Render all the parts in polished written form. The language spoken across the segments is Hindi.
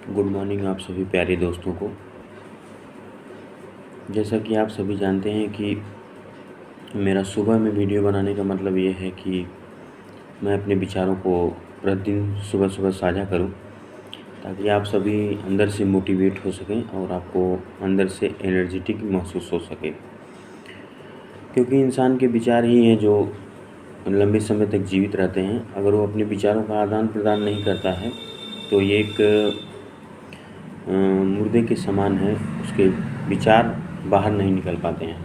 गुड मॉर्निंग आप सभी प्यारे दोस्तों को। जैसा कि आप सभी जानते हैं कि मेरा सुबह में वीडियो बनाने का मतलब ये है कि मैं अपने विचारों को प्रतिदिन सुबह सुबह साझा करूं, ताकि आप सभी अंदर से मोटिवेट हो सकें और आपको अंदर से एनर्जेटिक महसूस हो सके। क्योंकि इंसान के विचार ही हैं जो लंबे समय तक जीवित रहते हैं। अगर वो अपने विचारों का आदान प्रदान नहीं करता है तो ये एक मुर्दे के समान है, उसके विचार बाहर नहीं निकल पाते हैं।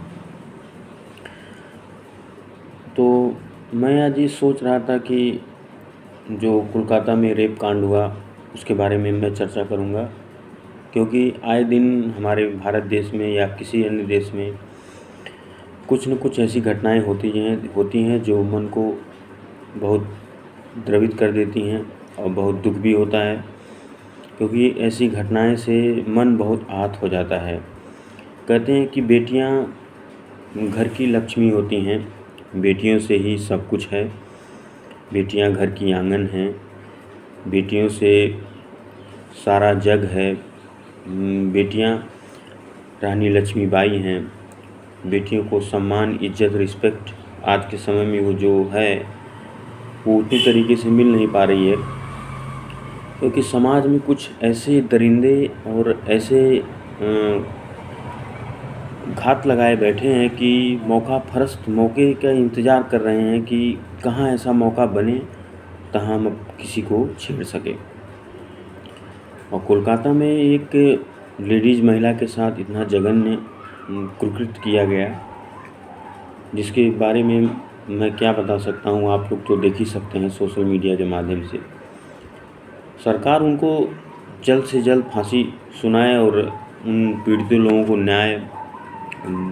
तो मैं आज ये सोच रहा था कि जो कोलकाता में रेप कांड हुआ उसके बारे में मैं चर्चा करूंगा, क्योंकि आए दिन हमारे भारत देश में या किसी अन्य देश में कुछ न कुछ ऐसी घटनाएं होती हैं जो मन को बहुत द्रवित कर देती हैं और बहुत दुख भी होता है, क्योंकि ऐसी घटनाएं से मन बहुत आहत हो जाता है। कहते हैं कि बेटियां घर की लक्ष्मी होती हैं, बेटियों से ही सब कुछ है। बेटियां घर की आंगन हैं, बेटियों से सारा जग है। बेटियां रानी लक्ष्मीबाई हैं। बेटियों को सम्मान, इज्जत, रिस्पेक्ट आज के समय में वो जो है वो उतनी तरीके से मिल नहीं पा रही है, क्योंकि समाज में कुछ ऐसे दरिंदे और ऐसे घात लगाए बैठे हैं कि मौके का इंतज़ार कर रहे हैं कि कहाँ ऐसा मौका बने तहाँ हम किसी को छेड़ सके। और कोलकाता में एक लेडीज़ महिला के साथ इतना जघन्य कुकृत्य किया गया, जिसके बारे में मैं क्या बता सकता हूँ। आप लोग तो देख ही सकते हैं सोशल मीडिया के माध्यम से। सरकार उनको जल्द से जल्द फांसी सुनाए और उन पीड़ित लोगों को न्याय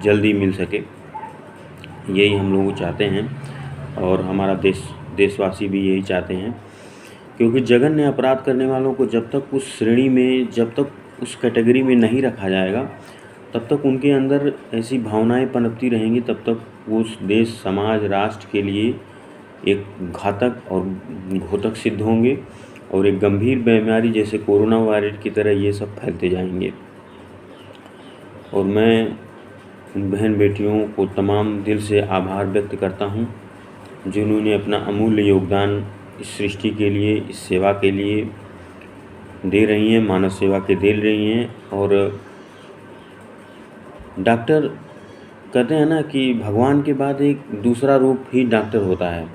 जल्दी मिल सके, यही हम लोग चाहते हैं और हमारा देशवासी भी यही चाहते हैं। क्योंकि जघन्य अपराध करने वालों को जब तक उस श्रेणी में, जब तक उस कैटेगरी में नहीं रखा जाएगा, तब तक उनके अंदर ऐसी भावनाएं पनपती रहेंगी, तब तक वो उस देश, समाज, राष्ट्र के लिए एक घातक और घातक सिद्ध होंगे और एक गंभीर बीमारी जैसे कोरोना वायरस की तरह ये सब फैलते जाएंगे। और मैं उन बहन बेटियों को तमाम दिल से आभार व्यक्त करता हूँ जिन्होंने अपना अमूल्य योगदान इस सृष्टि के लिए, इस सेवा के लिए दे रही हैं, मानव सेवा के दे रही हैं। और डॉक्टर कहते हैं ना कि भगवान के बाद एक दूसरा रूप ही डॉक्टर होता है।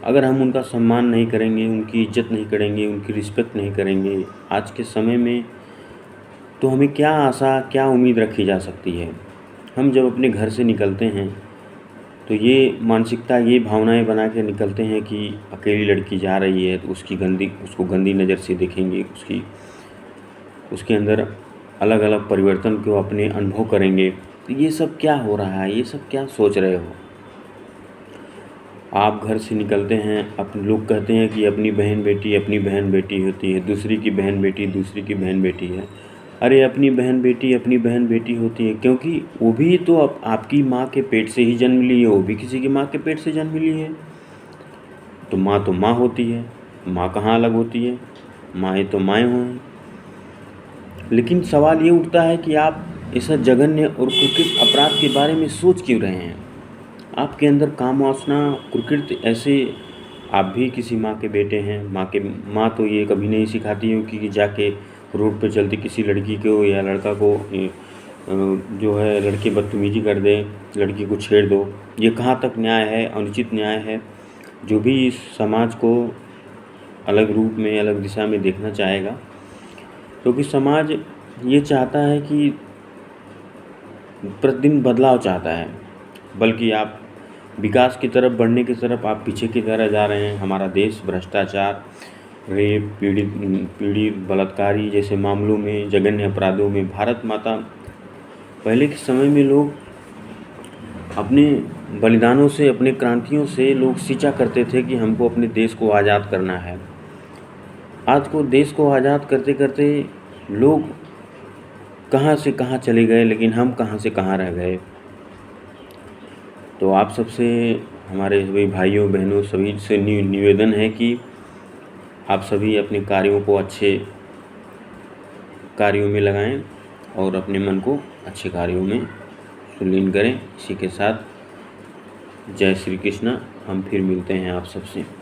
अगर हम उनका सम्मान नहीं करेंगे, उनकी इज्जत नहीं करेंगे, उनकी रिस्पेक्ट नहीं करेंगे आज के समय में, तो हमें क्या आशा, क्या उम्मीद रखी जा सकती है। हम जब अपने घर से निकलते हैं तो ये मानसिकता, ये भावनाएं बना के निकलते हैं कि अकेली लड़की जा रही है तो उसको गंदी नज़र से देखेंगे, उसके अंदर अलग अलग परिवर्तन को अपने अनुभव करेंगे। तो ये सब क्या हो रहा है, ये सब क्या सोच रहे हो आप। घर से निकलते हैं, अपने लोग कहते हैं कि अपनी बहन बेटी होती है, दूसरी की बहन बेटी है। अरे अपनी बहन बेटी होती है, क्योंकि वो भी तो आपकी माँ के पेट से ही जन्म ली है, वो भी किसी की माँ के पेट से जन्म ली है। तो माँ होती है, माँ कहाँ अलग होती है, माएँ तो माएँ हैं। लेकिन सवाल ये उठता है कि आप ऐसा जघन्य और कुकृत अपराध के बारे में सोच क्यों रहे हैं। आपके अंदर काम वासना, कुकृत्य ऐसे, आप भी किसी माँ के बेटे हैं। माँ तो ये कभी नहीं सिखाती है कि जाके रोड पे चलती किसी लड़की को या लड़का को जो है लड़के बदतमीजी कर दे, लड़की को छेड़ दो। ये कहाँ तक न्याय है, अनुचित न्याय है। जो भी इस समाज को अलग रूप में, अलग दिशा में देखना चाहेगा, क्योंकि समाज ये चाहता है कि प्रतिदिन बदलाव चाहता है, बल्कि आप विकास की तरफ बढ़ने की तरफ आप पीछे की तरह जा रहे हैं। हमारा देश भ्रष्टाचार, रेप, पीड़ित बलात्कारी जैसे मामलों में, जघन्य अपराधों में भारत माता, पहले के समय में लोग अपने बलिदानों से, अपने क्रांतियों से लोग सींचा करते थे कि हमको अपने देश को आज़ाद करना है। आज को देश को आज़ाद करते करते लोग कहाँ से कहाँ चले गए, लेकिन हम कहाँ से कहाँ रह गए। तो आप सबसे, हमारे सभी भाइयों बहनों सभी से निवेदन है कि आप सभी अपने कार्यों को अच्छे कार्यों में लगाएं और अपने मन को अच्छे कार्यों में सुलीन करें। इसी के साथ जय श्री कृष्ण। हम फिर मिलते हैं आप सबसे।